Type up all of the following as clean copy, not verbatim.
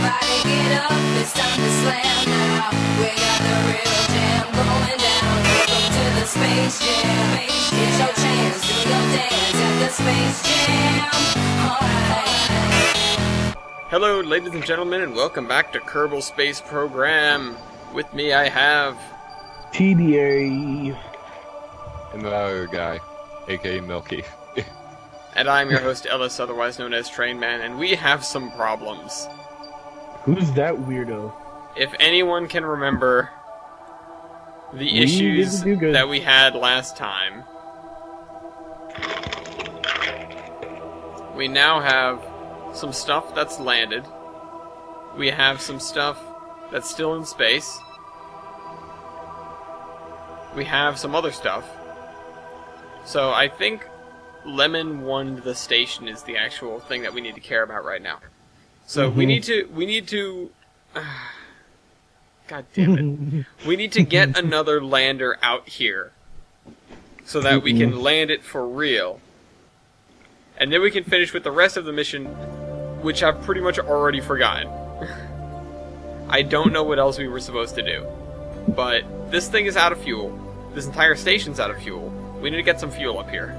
Everybody get up, it's time to slam now. We got the real jam going down. Welcome to the Space Jam. Here's your chance, do your dance at the Space Jam. Alright. Hello, ladies and gentlemen, and welcome back to Kerbal Space Program. With me, I have TDA. And the other guy, aka Milky. and I'm your host Ellis, otherwise known as Train Man, and we have some problems. Who's that weirdo? If anyone can remember the issues that we had last time, we now have some stuff that's landed. We have some stuff that's still in space. We have some other stuff. So I think Lemon 1 the station is the actual thing that we need to care about right now. So we need to God damn it. We need to get another lander out here so that we can land it for real. And then we can finish with the rest of the mission, which I've pretty much already forgotten. I don't know what else we were supposed to do. But this thing is out of fuel. This entire station's out of fuel. We need to get some fuel up here.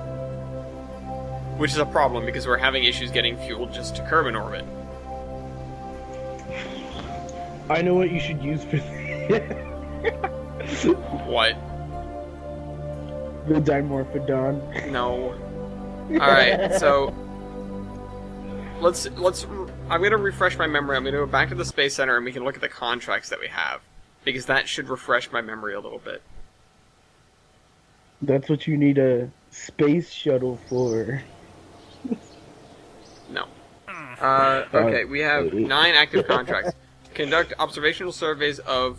Which is a problem because we're having issues getting fuel just to Kerbin orbit. I know what you should use for What? the Dimorphodon. No. Alright, so let's I'm gonna refresh my memory. I'm gonna go back to the Space Center and we can look at the contracts that we have. Because that should refresh my memory a little bit. That's what you need a space shuttle for. No. Okay, we have 9 active contracts. Conduct observational surveys of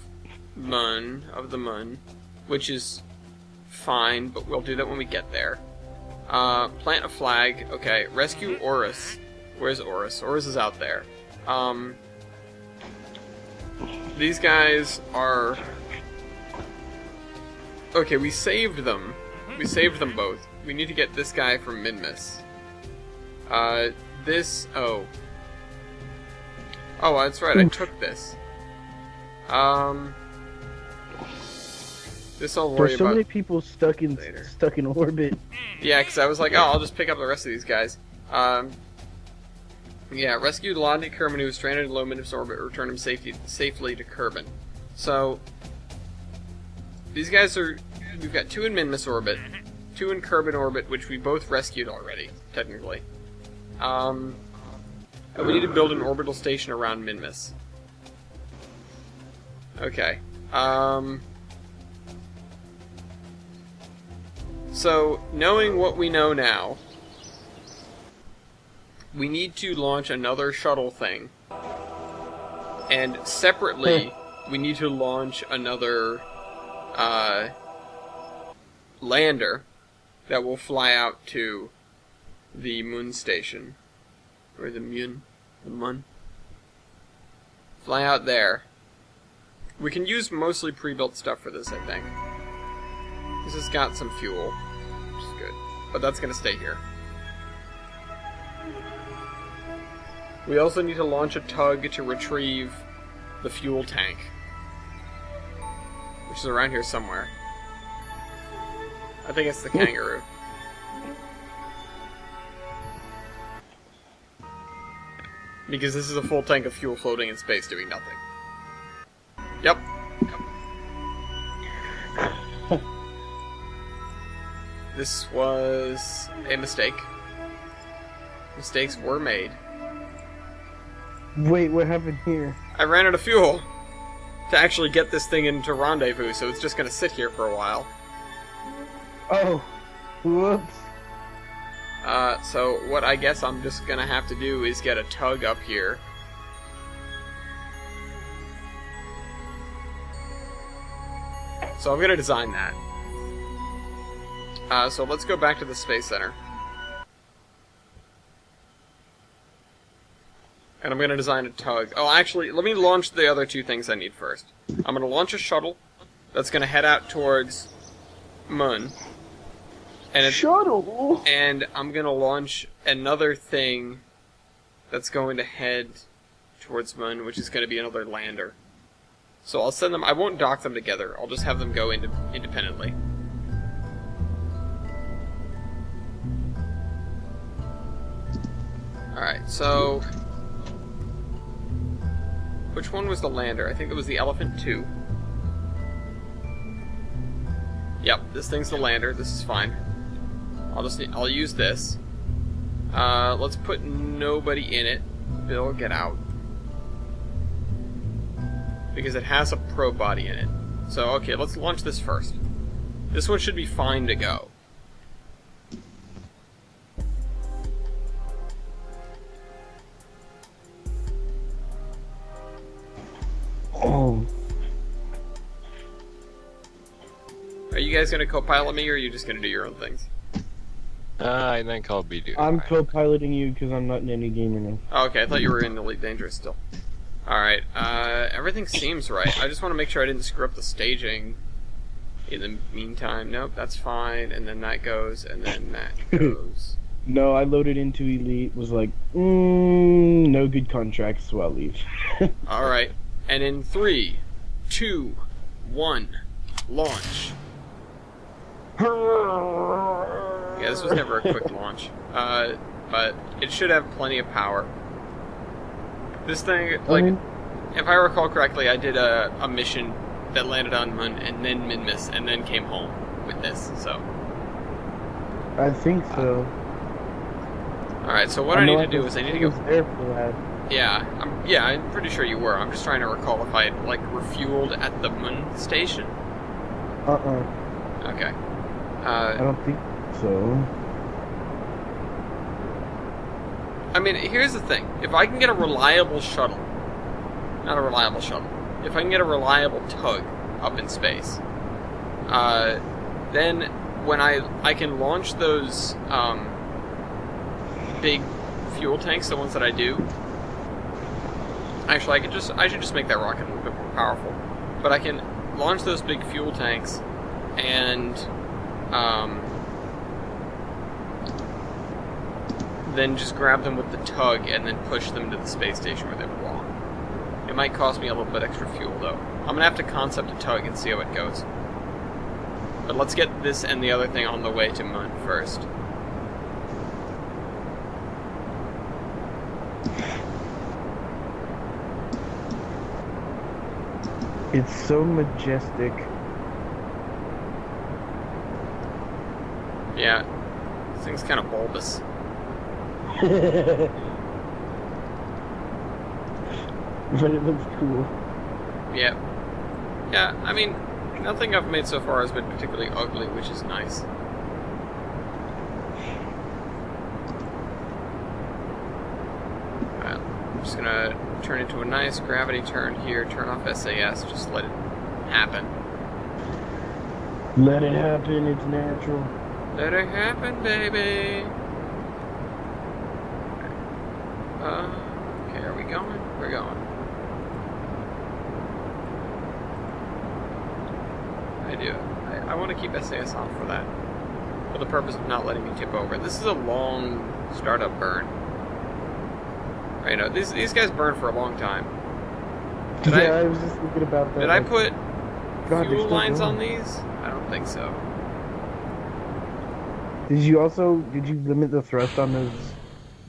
the moon, which is fine, but we'll do that when we get there. Plant a flag. Okay, rescue Orus. Where's Orus? Orus is out there. These guys are... Okay, we saved them. We saved them both. We need to get this guy from Minmus. Oh, that's right, I took this. This I'll worry There's so about many people stuck in orbit. Yeah, because I was like, oh, I'll just pick up the rest of these guys. Yeah, rescue Londy Kerbin, who is stranded in low Minmus orbit, return him safely to Kerbin. So, these guys are... We've got 2 in Minmus orbit, 2 in Kerbin orbit, which we both rescued already, technically. And we need to build an orbital station around Minmus. Okay. So, knowing what we know now, we need to launch another shuttle thing. And separately, we need to launch another lander that will fly out to the moon station. Or the mun. Fly out there. We can use mostly pre-built stuff for this, I think. This has got some fuel, which is good. But that's going to stay here. We also need to launch a tug to retrieve the fuel tank, which is around here somewhere. I think it's the kangaroo. Because this is a full tank of fuel floating in space doing nothing. Yep. This was a mistake. Mistakes were made. Wait, what happened here? I ran out of fuel to actually get this thing into rendezvous, so it's just gonna sit here for a while. Oh, whoops. So what I guess I'm just gonna have to do is get a tug up here. So I'm gonna design that. So let's go back to the Space Center. And I'm gonna design a tug. Oh, actually, let me launch the other 2 things I need first. I'm gonna launch a shuttle that's gonna head out towards Mun. And Shuttle? And I'm gonna launch another thing that's going to head towards Moon, which is going to be another lander. So I'll send them. I won't dock them together. I'll just have them go independently. Alright, so... which one was the lander? I think it was the Elephant 2. Yep, this thing's the lander. This is fine. I'll use this. Let's put nobody in it. Bill, get out. Because it has a probe body in it. So, okay, let's launch this first. This one should be fine to go. Oh. Are you guys going to co-pilot me, or are you just going to do your own things? I think I'll be doing I'm mine. co-piloting you because I'm not in any gamer now. Oh, okay, I thought you were in Elite Dangerous still. Alright, everything seems right. I just want to make sure I didn't screw up the staging in the meantime. Nope, that's fine, and then that goes, and then that goes. No, I loaded into Elite, was like, no good contracts, so I'll leave. Alright, and in 3, 2, 1, launch. Yeah, this was never a quick launch. But it should have plenty of power. This thing, like, if I recall correctly, I did a mission that landed on Mun and then Minmus and then came home with this, so. I think so. Alright, so what I need to do is I need to go... there for that. Yeah, I'm pretty sure you were. I'm just trying to recall if I, like, refueled at the Mun station. Okay. I don't think so. I mean, here's the thing. If I can get a reliable shuttle, not a reliable shuttle, if I can get a reliable tug up in space, then when I can launch those big fuel tanks, the ones that I do. Actually, I should just make that rocket a little bit more powerful. But I can launch those big fuel tanks and then just grab them with the tug and then push them to the space station where they belong. It might cost me a little bit extra fuel, though. I'm gonna have to concept a tug and see how it goes. But let's get this and the other thing on the way to Mun first. It's so majestic. Yeah, this thing's kind of bulbous. But it looks cool. Yeah. Yeah, I mean, nothing I've made so far has been particularly ugly, which is nice. Alright, I'm just gonna turn into a nice gravity turn here, turn off SAS, just let it happen. Let it happen, it's natural. Let it happen, baby! Okay, are we going? We're going. I want to keep SAS off for that. For the purpose of not letting me tip over. This is a long startup burn. You know, these guys burn for a long time. I was just thinking about that. Did I put God, fuel they're lines still on going. these? I don't think so. Did you limit the thrust on those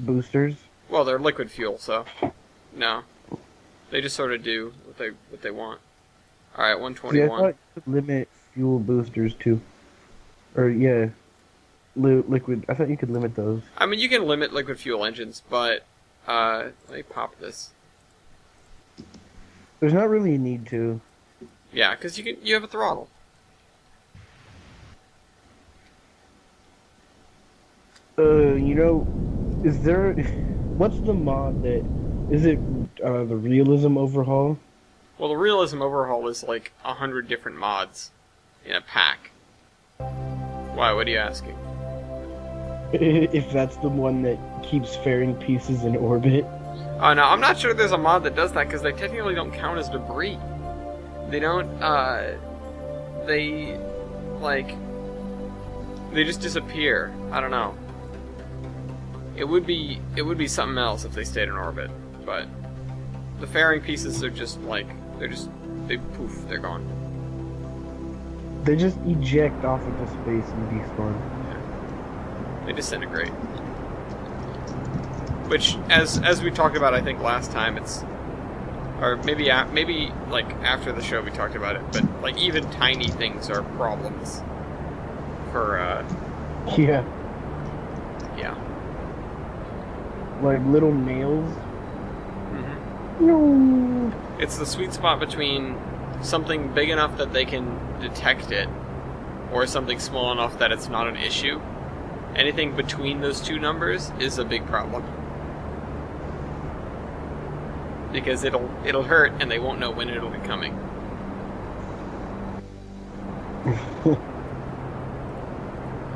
boosters? Well, they're liquid fuel, so no. They just sort of do what they want. All right, See, I 121. thought you could limit fuel boosters too. Or yeah, liquid. I thought you could limit those. I mean, you can limit liquid fuel engines, but let me pop this. There's not really a need to. Yeah, because you have a throttle. You know, is there? What's the mod that? Is it the realism overhaul? Well, the realism overhaul is like 100 different mods in a pack. Why? What are you asking? If that's the one that keeps fairing pieces in orbit. Oh no, I'm not sure there's a mod that does that because they technically don't count as debris. They don't. They just disappear. I don't know. It would be something else if they stayed in orbit, but the fairing pieces are just like they poof, they're gone. They just eject off into space and despawn. They disintegrate. Which, as we talked about, I think last time, or maybe like after the show we talked about it, but like even tiny things are problems for Yeah. yeah. Like little nails. Mm-hmm. No. It's the sweet spot between something big enough that they can detect it, or something small enough that it's not an issue. Anything between those two numbers is a big problem. Because it'll hurt and they won't know when it'll be coming.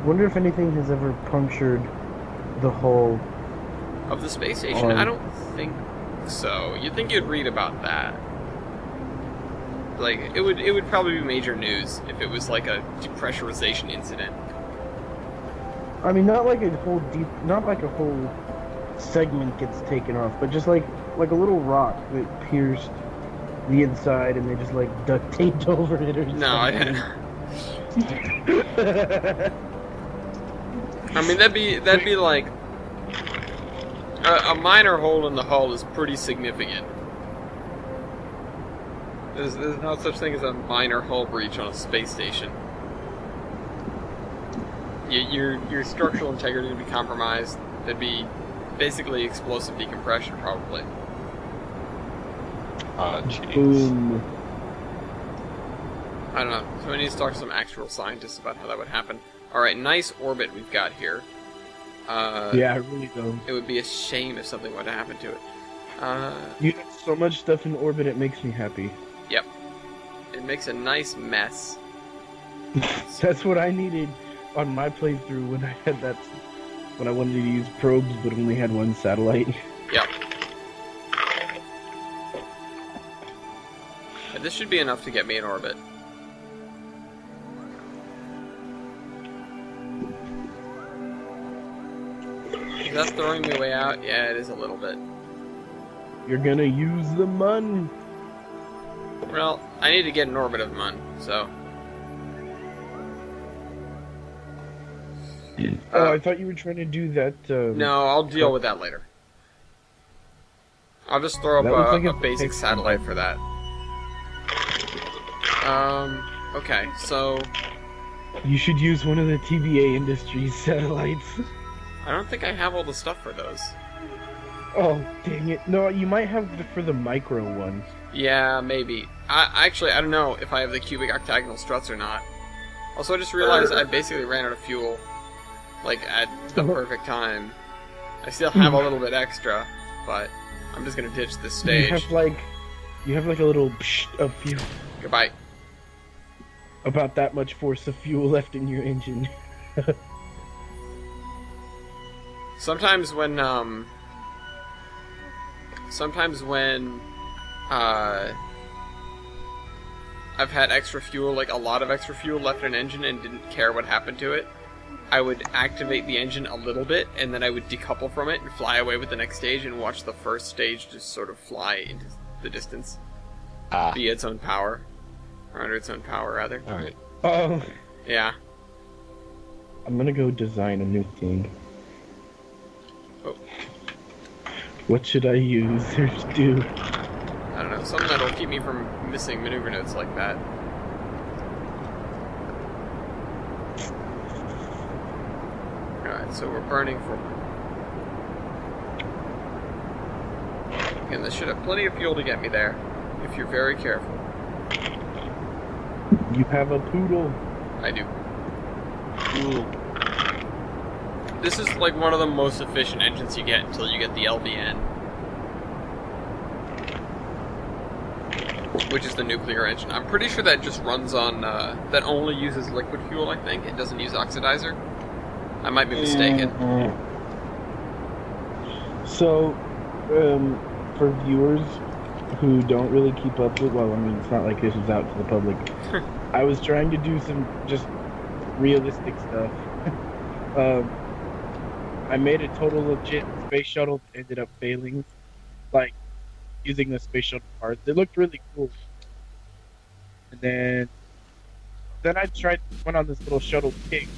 Wonder if anything has ever punctured the hull Of the space station? I don't think so. You'd think you'd read about that. Like, it would probably be major news if it was like a depressurization incident. I mean, not like a whole segment gets taken off, but just like a little rock that pierced the inside and they just like duct taped over it or something. No, I mean that'd be like a minor hole in the hull is pretty significant. There's no such thing as a minor hull breach on a space station. Your structural integrity would be compromised. There'd be basically explosive decompression, probably. Jeez. Boom. I don't know. So we need to talk to some actual scientists about how that would happen. Alright, nice orbit we've got here. Yeah, I really don't. It would be a shame if something were to happen to it. You have so much stuff in orbit, it makes me happy. Yep. It makes a nice mess. That's what I needed on my playthrough when I wanted to use probes but only had one satellite. Yep. And this should be enough to get me in orbit. Is that throwing me way out? Yeah, it is a little bit. You're gonna use the mun. Well, I need to get in orbit of Mun, so... Oh, I thought you were trying to do that. No, I'll deal with that later. I'll just throw That up looks like a a basic big- satellite for that. Okay, so... You should use one of the TBA Industries satellites. I don't think I have all the stuff for those. Oh, dang it. No, you might have for the micro ones. Yeah, maybe. I don't know if I have the cubic octagonal struts or not. Also, I just realized I basically ran out of fuel. Like, at the perfect time. I still have a little bit extra, but I'm just gonna ditch this stage. You have like a little psh of fuel. Goodbye. About that much force of fuel left in your engine. Sometimes when I've had extra fuel, like a lot of extra fuel left in an engine and didn't care what happened to it, I would activate the engine a little bit, and then I would decouple from it and fly away with the next stage and watch the first stage just sort of fly into the distance. Via its own power. Or under its own power, rather. Alright. Oh, Yeah. I'm gonna go design a new thing. Oh. What should I use or do? I don't know, something that'll keep me from missing maneuver notes like that. Alright, so we're burning for... Again, this should have plenty of fuel to get me there, if you're very careful. You have a poodle. I do. This is like one of the most efficient engines you get until you get the LVN. Which is the nuclear engine. I'm pretty sure that just runs on, that only uses liquid fuel, I think. It doesn't use oxidizer. I might be mistaken. So, for viewers who don't really keep up with, well, I mean, it's not like this is out to the public. I was trying to do some just realistic stuff. I made a total legit space shuttle that ended up failing. Like, using the space shuttle parts. It looked really cool. And then I went on this little shuttle kick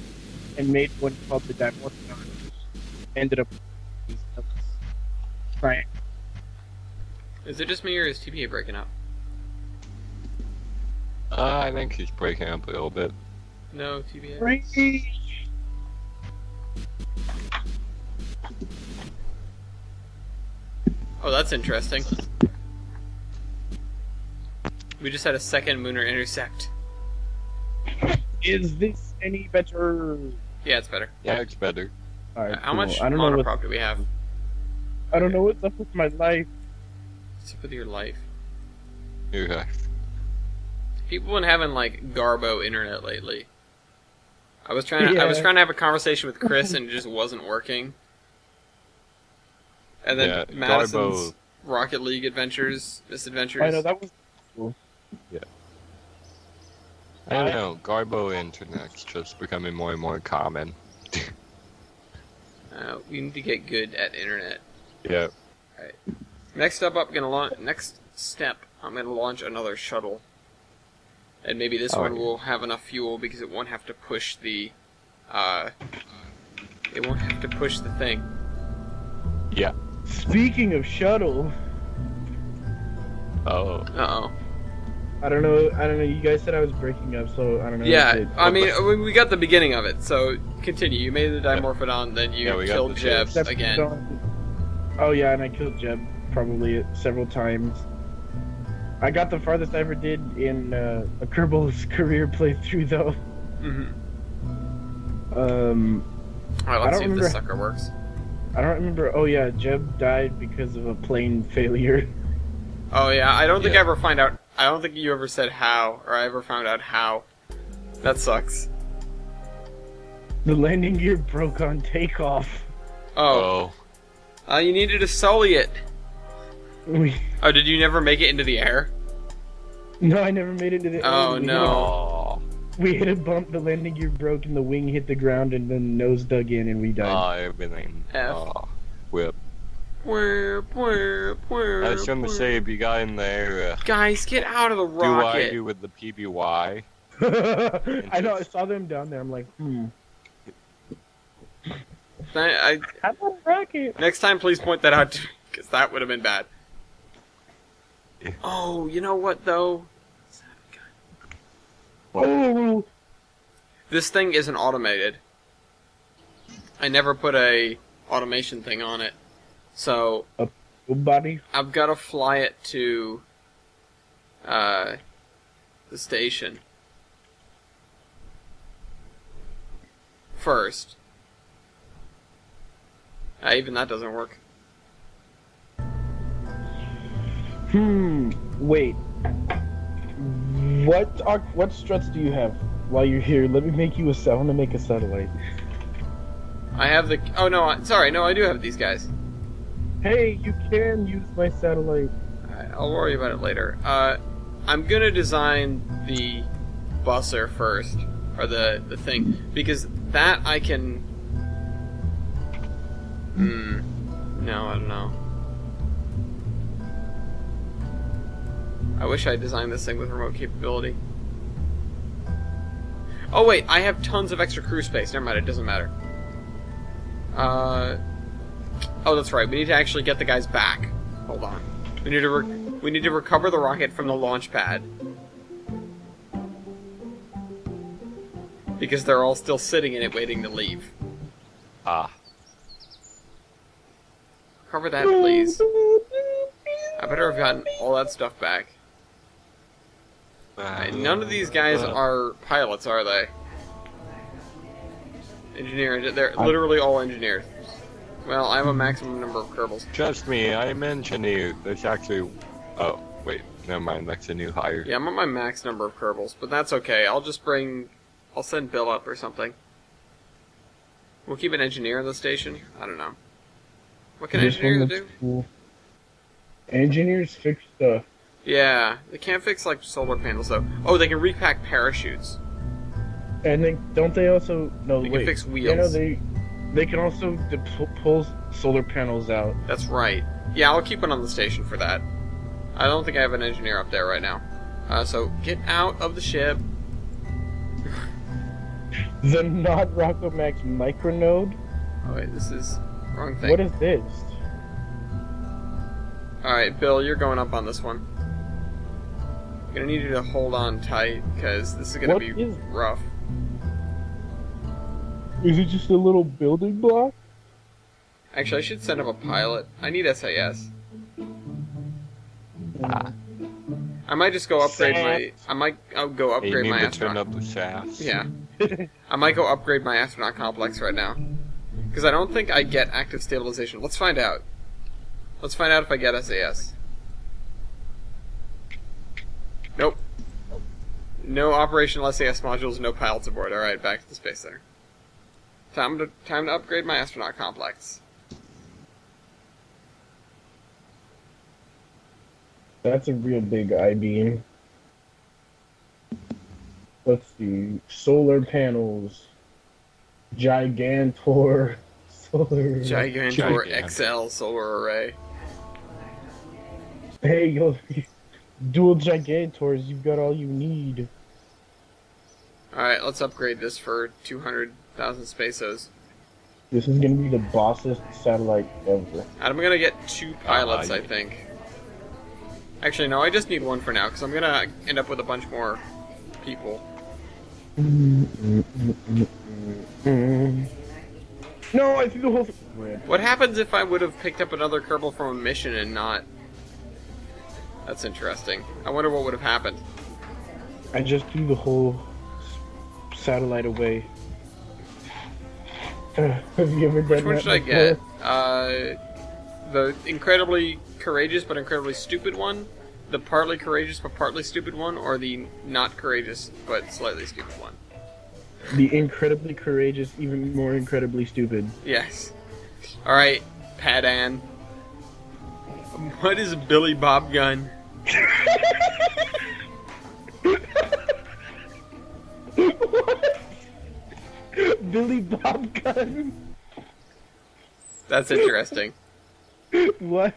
and made one called the Dimorphodon, which ended up trying. Is it just me or is TPA breaking up? I think he's breaking up a little bit. No, TPA. Crazy. Oh, that's interesting. We just had a second Munar Intercept. Is this any better? Yeah, it's better. Yeah, it's better. Alright, How cool. much I don't know monoprop do we have? I don't know what's up with my life. What's up with your life? Yeah. People been having like Garbo internet lately. I was trying to have a conversation with Chris and it just wasn't working. And then Yeah, Madison's Garbo. Rocket League misadventures. I know that was cool. I don't know. Garbo internet's just becoming more and more common. We need to get good at internet. Yeah. Next step, I'm gonna launch another shuttle, and maybe this one will have enough fuel because it won't have to push the, thing. Yeah. Speaking of shuttle, Oh. Uh-oh. I don't know. You guys said I was breaking up, so I don't know. Yeah, I mean, we got the beginning of it, so continue. You made the Dimorphodon, then you Yeah, we got killed the Jeb first. again. Oh yeah, and I killed Jeb probably several times. I got the farthest I ever did in a Kerbal's career playthrough, though. Mm-hmm. I Alright, let's don't see if remember- this sucker works. I don't remember. Oh yeah, Jeb died because of a plane failure. Oh yeah, I don't think Yeah. I ever find out. I don't think you ever said how, or I ever found out how. That sucks. The landing gear broke on takeoff. Oh, you needed to sully it. We Oh, did you never make it into the air? No, I never made it to the. Oh, we no. We hit a bump. The landing gear broke, and the wing hit the ground, and then nose dug in, and we died. Everything. F. Whip. Where, I was gonna say, if you got in there, guys, get out of the do I rocket. do with the PBY? I know. I saw them down there. I'm like, I- How about a rocket? next time, please point that out, because that would have been bad. Yeah. Oh, you know what, though? Oh, This thing isn't automated. I never put a automation thing on it. So, buddy. I've got to fly it to the station first. Even that doesn't work. Wait. What struts do you have? While you're here, let me make you I want to make a satellite. I have the. Oh no! Sorry, no, I do have these guys. Hey, you can use my satellite. Alright, I'll worry about it later. I'm gonna design the busser first, or the thing, because that I can. No, I don't know. I wish I designed this thing with remote capability. Oh wait, I have tons of extra crew space. Never mind, it doesn't matter. Oh, that's right. We need to actually get the guys back. Hold on. We need to recover the rocket from the launch pad. Because they're all still sitting in it waiting to leave. Cover that, please. I better have gotten all that stuff back. None of these guys are pilots, are they? They're literally all engineers. Well, I have a maximum number of Kerbals. Trust me, I'm engineer. There's actually. Oh, wait. Never mind. That's a new hire. Yeah, I'm at my max number of Kerbals, but that's okay. I'll send Bill up or something. We'll keep an engineer in the station? I don't know. What can engineers do? Cool. Engineers fix stuff. Yeah, they can't fix, like, solar panels, though. Oh, they can repack parachutes. And then, don't they also... No, They wait. can fix Yeah, wheels. no, they can also pull solar panels out. That's right. Yeah, I'll keep one on the station for that. I don't think I have an engineer up there right now. So get out of the ship. The not Rockomax micronode? Oh wait, this is wrong thing. What is this? Alright, Bill, you're going up on this one. I'm gonna need you to hold on tight, because this is gonna What be is- rough. Is it just a little building block? Actually, I should send up a pilot. I need SAS. I might just go upgrade my... I'll go Hey, you upgrade need my to turn astronaut... up the shafts. Yeah. I might go upgrade my astronaut complex right now. Because I don't think I get active stabilization. Let's find out. Let's find out if I get SAS. Nope. No operational SAS modules, no pilots aboard. Alright, back to the Space Center. Time to upgrade my astronaut complex. That's a real big I-beam. Let's see. Solar panels. Gigantor. Solar. Gigantor Gigantor. XL solar array. Hey, yo. Dual Gigantors, you've got all you need. Alright, let's upgrade this for 200,000 spaceos. This is gonna be the bossest satellite ever. I'm gonna get 2 pilots, I think. Actually, no, I just need 1 for now, because I'm gonna end up with a bunch more people. No, I threw the whole thing. What happens if I would have picked up another Kerbal from a mission and not... That's interesting. I wonder what would have happened. I just threw the whole satellite away. Have you ever done Which one that should I before? get? The incredibly courageous but incredibly stupid one? The partly courageous but partly stupid one? Or the not courageous but slightly stupid one? The incredibly courageous, even more incredibly stupid. Yes. Alright, Padan. What is Billy Bob Gun? What? Billy Bob Gun? That's interesting. What?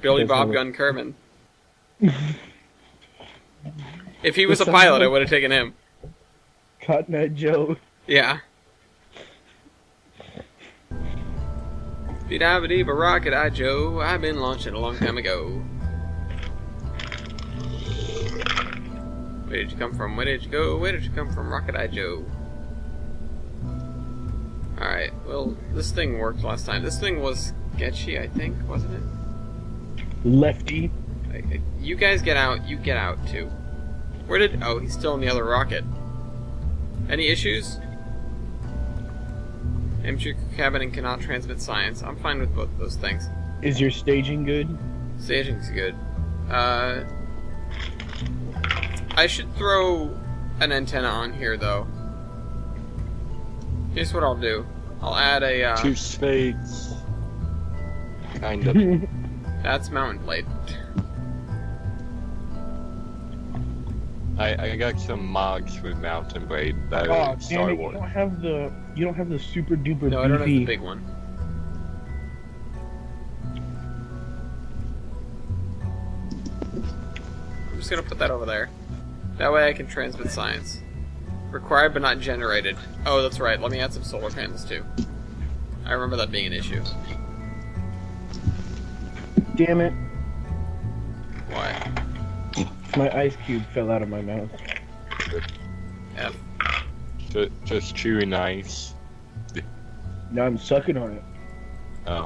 Billy That's Bob not- Gun Kerman. If he was a That pilot, sounds I like- would have taken him. Cotton Eye Joe. Yeah. Be-da-ba-dee, rocket eye Joe. I've been launching a long time ago. Where did you come from? Where did you go? Where did you come from, Rocket Eye Joe? Alright, well, this thing worked last time. This thing was sketchy, I think, wasn't it? Lefty. You guys get out. You get out, too. Where did... Oh, he's still in the other rocket. Any issues? Empty cabin and cannot transmit science. I'm fine with both of those things. Is your staging good? Staging's good. I should throw an antenna on here, though. Here's what I'll do. I'll add a, Two spades. Kind of. That's mountain blade. I got some mods with Mountain Blade that Oh, are damn Star it, Wars. you don't have the super duper No, I don't have the beefy. big one. I'm just gonna put that over there. That way I can transmit science. Required but not generated. Oh, that's right. Let me add some solar panels too. I remember that being an issue. Damn it. Why? My ice cube fell out of my mouth. F. Just chewing ice. Now I'm sucking on it. Oh.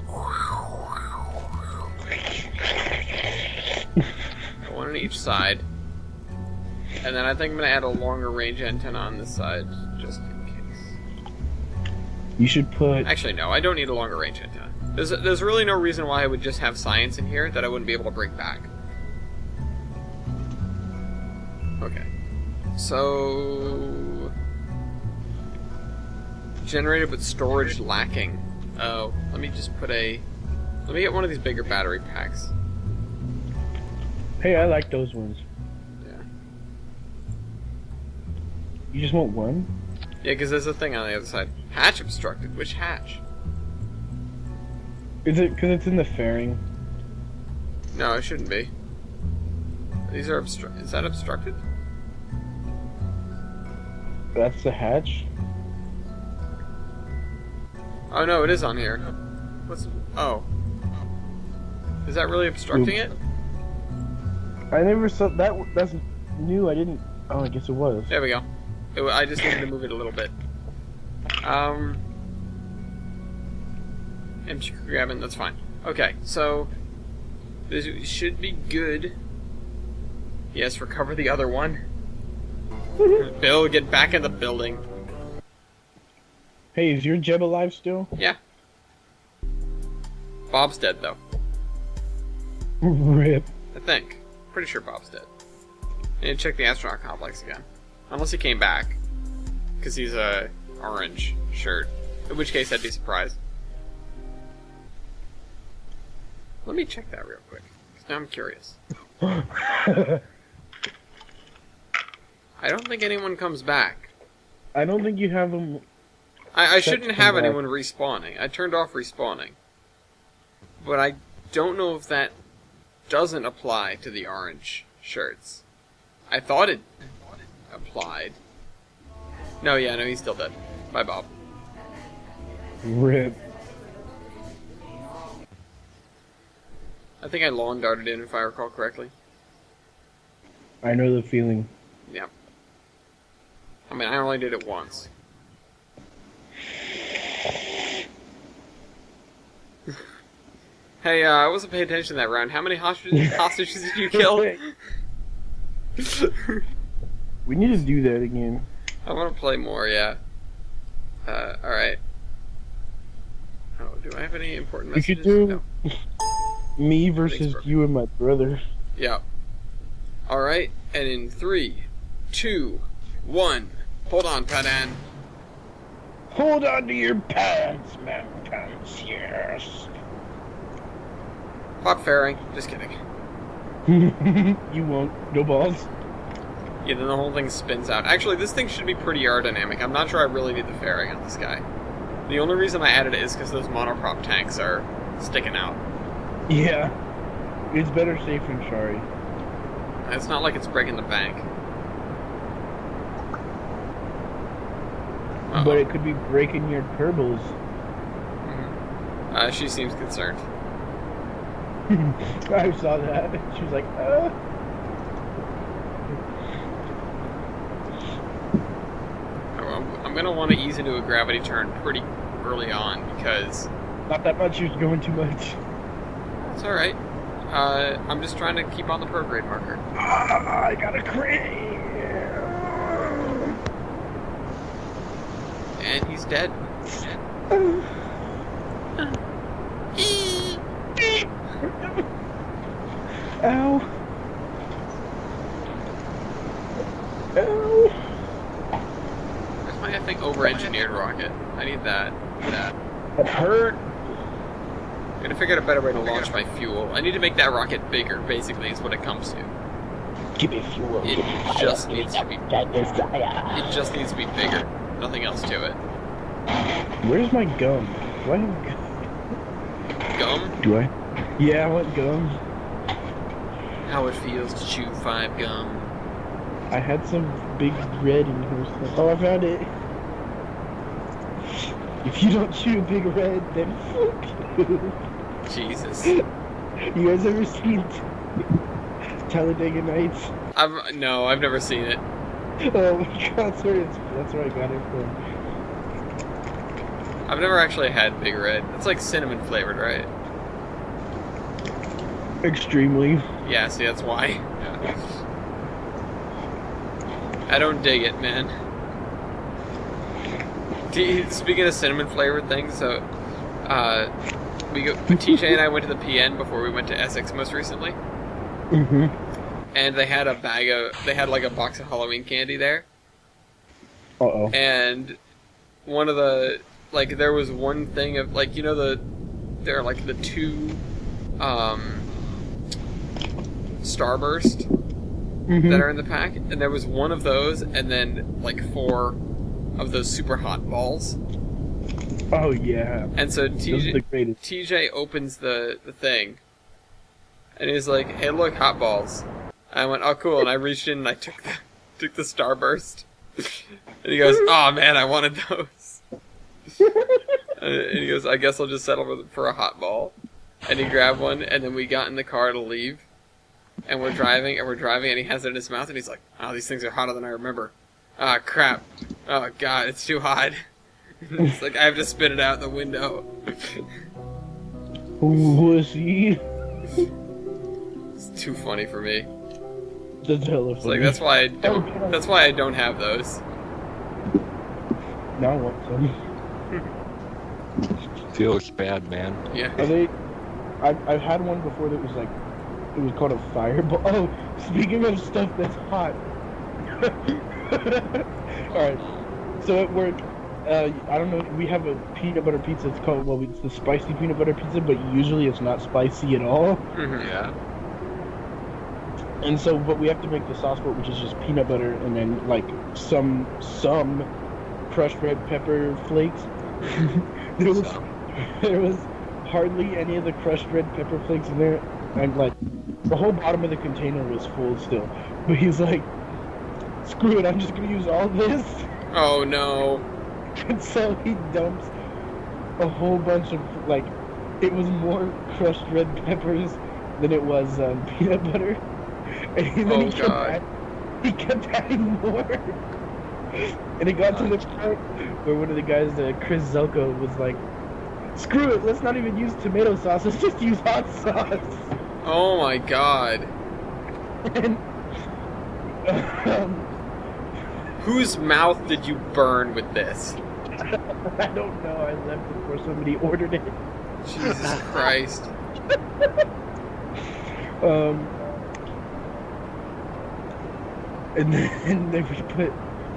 One on each side. And then I think I'm gonna add a longer range antenna on this side, just in case. You should put... Actually, no, I don't need a longer range antenna. There's really no reason why I would just have science in here that I wouldn't be able to bring back. Okay. So... Generated with storage lacking. Oh, let me just put a... Let me get one of these bigger battery packs. Hey, I like those ones. Yeah. You just want one? Yeah, because there's a thing on the other side. Hatch obstructed. Which hatch? Is it because it's in the fairing? No, it shouldn't be. These are is that obstructed? That's the hatch. Oh no, it is on here. What's... Oh. Is that really obstructing it? I never saw that. That's new. I didn't. Oh, I guess it was. There we go. I just needed to move it a little bit. Empty grabbing, that's fine. Okay, so this should be good. Yes, recover the other one. Bill, get back in the building. Hey, is your Jeb alive still? Yeah. Bob's dead though. Rip. I think. Pretty sure Bob's dead. I need to check the astronaut complex again. Unless he came back. Because he's a orange shirt. In which case I'd be surprised. Let me check that real quick. Because now I'm curious. I don't think anyone comes back. I don't think you have them. I shouldn't have anyone respawning. I turned off respawning. But I don't know if that doesn't apply to the orange shirts. I thought it applied. No, yeah, no, he's still dead. Bye, Bob. Rip. I think I lawn darted in, if I recall correctly. I know the feeling. Yeah. I mean, I only did it once. Hey, I wasn't paying attention that round. How many hostages did you kill? We need to do that again. I want to play more, yeah. Alright. Oh, do I have any important We messages? could do No. me versus you and my brother. Yeah. Alright, and in 3, 2, 1. Hold on, Padan. Hold on to your pants, man. Pants, yes. Pop fairing. Just kidding. You won't. No balls. Yeah, then the whole thing spins out. Actually, this thing should be pretty aerodynamic. I'm not sure I really need the fairing on this guy. The only reason I added it is because those monoprop tanks are sticking out. Yeah. It's better safe than sorry. It's not like it's breaking the bank. Uh-oh. But it could be breaking your turbos. She seems concerned. I saw that. She was like, I'm going to want to ease into a gravity turn pretty early on because... Not that much, she was going too much. It's alright. I'm just trying to keep on the prograde marker. I got a crane. And he's dead. Ow. Ow. Where's my, I think, over-engineered rocket? I need that. It hurt. I'm gonna figure out a better way to launch my fuel. I need to make that rocket bigger, basically, is what it comes to. Give me fuel. It just needs to be... It just needs to be bigger. Nothing else to it. Where's my gum? Do I have Gum? Do I? Yeah, I want gum. How it feels to chew 5 gum. I had some big red in here. Oh, I found it. If you don't chew big red, then fuck you. Jesus. You guys ever seen Talladega Nights? No, I've never seen it. Oh my god, sorry, that's where I got it from. I've never actually had Big Red. It's like cinnamon flavored, right? Extremely. Yeah, see, that's why. I don't dig it, man. Speaking of cinnamon flavored things, so TJ and I went to the PN before we went to Essex most recently. Mm-hmm. And they had like a box of Halloween candy there. Uh-oh. And one of the, like, there was one thing of, like, you know, there are like the 2 Starburst that are in the pack, and there was one of those, and then like 4 of those super hot balls. Oh yeah. And so Those are the greatest. TJ opens the thing, And he was like, "Hey, look, hot balls." I went, "Oh, cool," and I reached in and I took the Starburst. And he goes, "Oh man, I wanted those." And he goes, "I guess I'll just settle for a hot ball." And he grabbed one, and then we got in the car to leave. And we're driving, and he has it in his mouth, and he's like, "Oh, these things are hotter than I remember. Ah, crap. Oh god, it's too hot." It's like, I have to spit it out the window. Wussy. It's too funny for me. That's hella It's like, funny. that's why I don't have those. Now I want some. Feels bad, man. Yeah. Are they? I've had one before that was like, it was called a fireball. Oh, speaking of stuff that's hot. Alright, so at work, I don't know, we have a peanut butter pizza. It's called, well, it's the spicy peanut butter pizza, but usually it's not spicy at all. Mm-hmm. Yeah. And so, but we have to make the sauce for it, which is just peanut butter and then like some crushed red pepper flakes. There was hardly any of the crushed red pepper flakes in there, and like the whole bottom of the container was full still. But he's like, "Screw it, I'm just gonna use all this." Oh no. And so he dumps a whole bunch of, like, it was more crushed red peppers than it was peanut butter. And then he kept adding more. And it got to the point where one of the guys, Chris Zelko, was like, "Screw it, let's not even use tomato sauce, let's just use hot sauce." Oh my god. And, Whose mouth did you burn with this? I don't know, I left before somebody ordered it. Jesus Christ. And then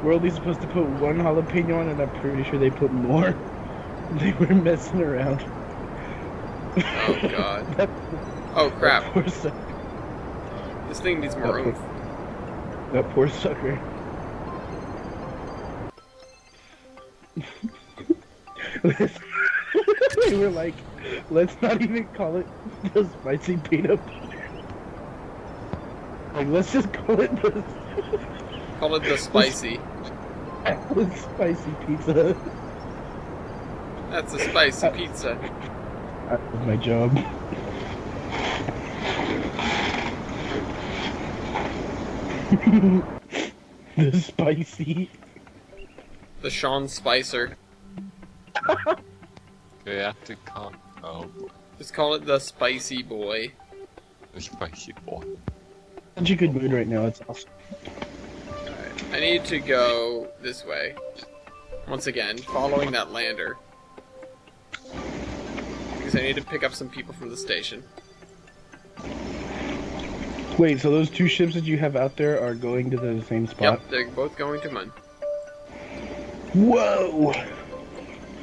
we're only supposed to put one jalapeno on, and I'm pretty sure they put more. They were messing around. Oh god. Oh crap. That poor sucker. This thing needs more oomph. That poor sucker. They were like, "Let's not even call it the spicy peanut butter. Like, let's just call it the Call it the spicy. spicy pizza." That's a spicy pizza. That was my job. The spicy. The Sean Spicer. You have to call. Oh, Just call it the spicy boy. the spicy boy. Such a good mood right now. It's awesome. Alright. I need to go this way. Once again, following that lander. Because I need to pick up some people from the station. Wait, so those two ships that you have out there are going to the same spot? Yep, they're both going to Mun. Whoa!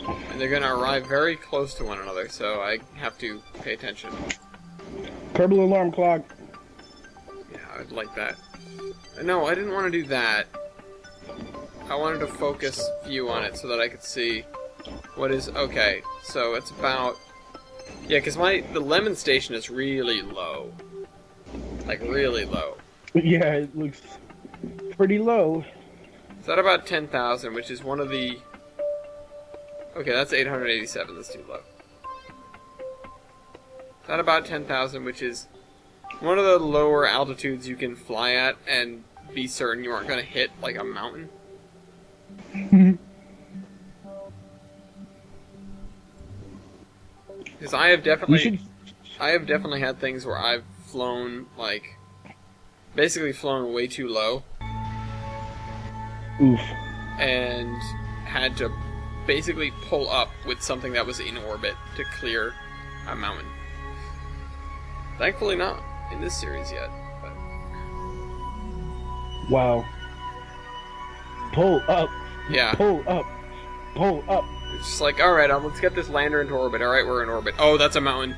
And they're gonna arrive very close to one another, so I have to pay attention. Kerbal alarm clock. Yeah, I'd like that. No, I didn't want to do that. I wanted to focus view on it so that I could see what is... Okay, so it's about... Yeah, because the lemon station is really low. Like, really low. Yeah, it looks pretty low. It's at about 10,000, which is one of the... Okay, that's 887, that's too low. It's at about 10,000, which is one of the lower altitudes you can fly at and be certain you aren't going to hit, like, a mountain. Because I have definitely had things where I've flown, like, basically flown way too low. Oof. And had to basically pull up with something that was in orbit to clear a mountain. Thankfully not in this series yet. But... Wow. Pull up. Yeah. Pull up. Pull up. It's just like, alright, let's get this lander into orbit. Alright, we're in orbit. Oh, that's a mountain.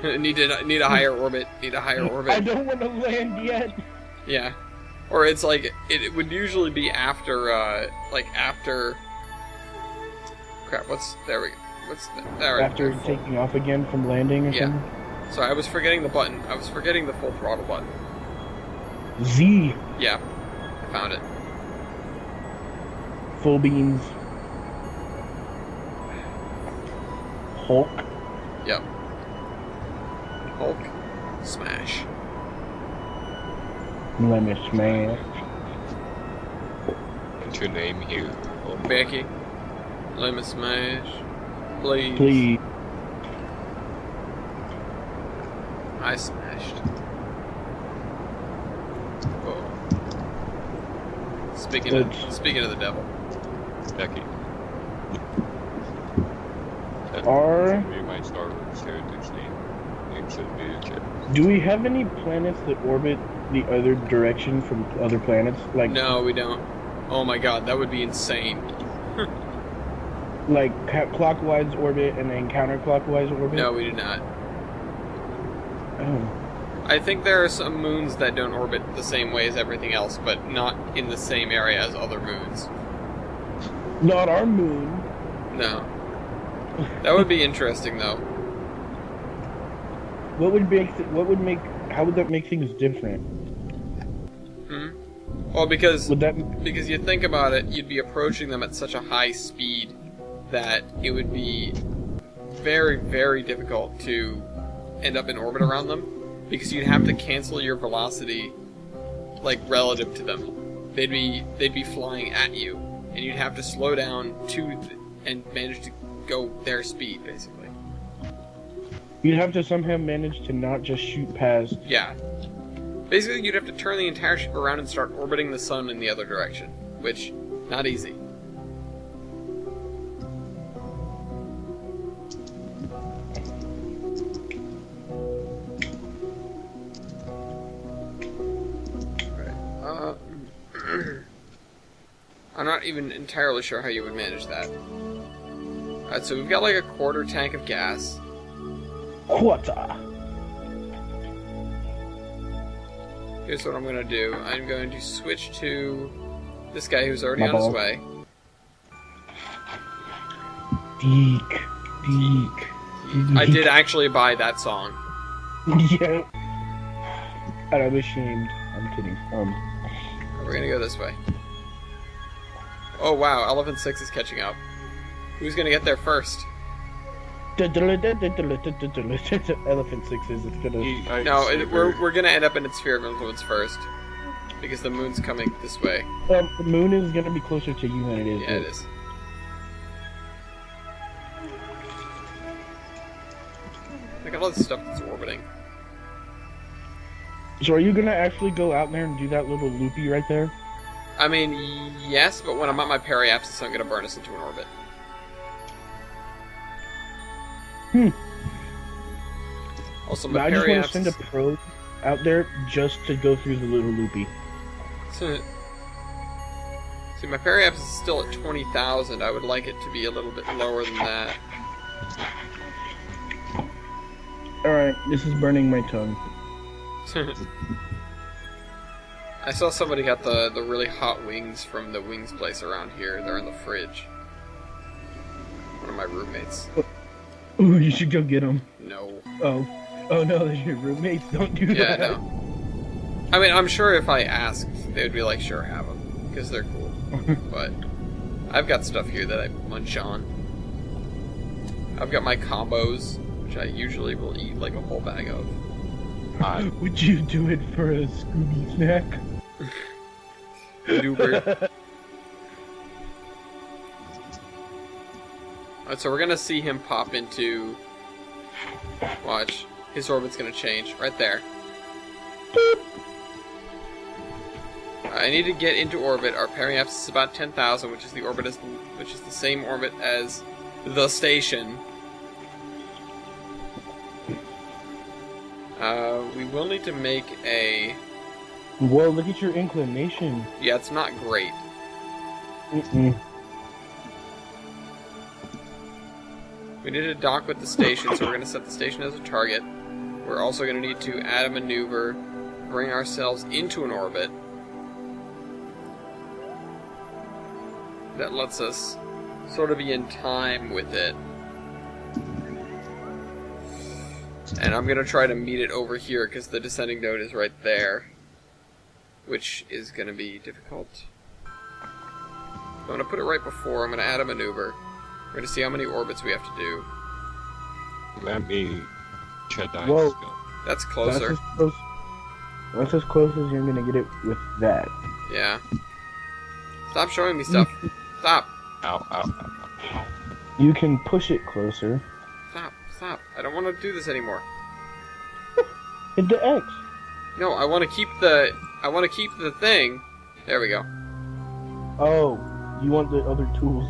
need a higher orbit. Need a higher orbit. I don't want to land yet. Yeah. Or it's like, it would usually be after, after... Crap, there we go. There we After go. taking off again from landing or Yeah. something? Sorry, I was forgetting the button. I was forgetting the full throttle button. Z. Yeah, I found it. Full beans. Hulk. Yep. Hulk smash. Let me smash. What's your name here? Oh, Becky, let me smash. Please. Please. I smashed. Oh. Speaking of the devil. Becky. Are- Be my Star Wars heritage name. It should be a chip. Do we have any planets that orbit the other direction from other planets? Like No, we don't. Oh my god, that would be insane. like clockwise orbit and then counterclockwise orbit? No, we do not. Oh. I think there are some moons that don't orbit the same way as everything else, but not in the same area as other moons. Not our moon. No. That would be interesting, though. How would that make things different? Well, because Would that you think about it, you'd be approaching them at such a high speed that it would be very, very difficult to end up in orbit around them, because you'd have to cancel your velocity, like, relative to them. They'd be flying at you, and you'd have to slow down and manage to go their speed, basically. you'd have to somehow manage to not just shoot past? Yeah. Basically, you'd have to turn the entire ship around and start orbiting the sun in the other direction, which, not easy. Right. I'm not even entirely sure how you would manage that. Alright, so we've got like a quarter tank of gas. Quarter. Here's what I'm going to do. I'm going to switch to this guy who's already My on his ball. way. Deek. I did actually buy that song. Yeah. And I'm ashamed. I'm kidding. We're going to go this way. Oh wow, Elephant 6 is catching up. Who's going to get there first? Elephant sixes. It's gonna. No, we're going to end up in its sphere of influence first. Because the moon's coming this way. The moon is gonna be closer to you than it is. Yeah, it is. Look at all this stuff that's orbiting. So are you gonna actually go out there and do that little loopy right there? I mean, yes, but when I'm at my periapsis, I'm going to burn us into an orbit. Also, my I just want to periapsis... send a probe out there just to go through the little loopy. See, my periapsis is still at 20,000. I would like it to be a little bit lower than that. Alright, this is burning my tongue. I saw somebody got the really hot wings from the wings place around here. They're in the fridge. One of my roommates. Ooh, you should go get them. No. Oh no, they're your roommates. Don't do Yeah, that. no. I mean, I'm sure if I asked, they would be like, sure, have them. Because they're cool. But I've got stuff here that I munch on. I've got my combos, which I usually will eat like a whole bag of. Would you do it for a Scooby snack? Alright, so we're gonna see him pop into... Watch. His orbit's gonna change. Right there. I need to get into orbit. Our periapsis is about 10,000, which is the orbit which is the same orbit as the station. We will need to make a... Well, look at your inclination. Yeah, it's not great. We need to dock with the station, so we're going to set the station as a target. We're also going to need to add a maneuver, bring ourselves into an orbit. That lets us sort of be in time with it. And I'm gonna try to meet it over here because the descending node is right there, which is gonna be difficult. I'm gonna put it right before. I'm gonna add a maneuver. We're gonna see how many orbits we have to do. Let me Jedi Whoa. skill. That's closer. That's as close as you're gonna get it with that. Yeah. Stop showing me stuff. Stop. Ow, ow, ow, ow. You can push it closer. Stop. Stop. I don't want to do this anymore. Hit the X. No, I want to keep the. I want to keep the thing. There we go. Oh, you want the other tools.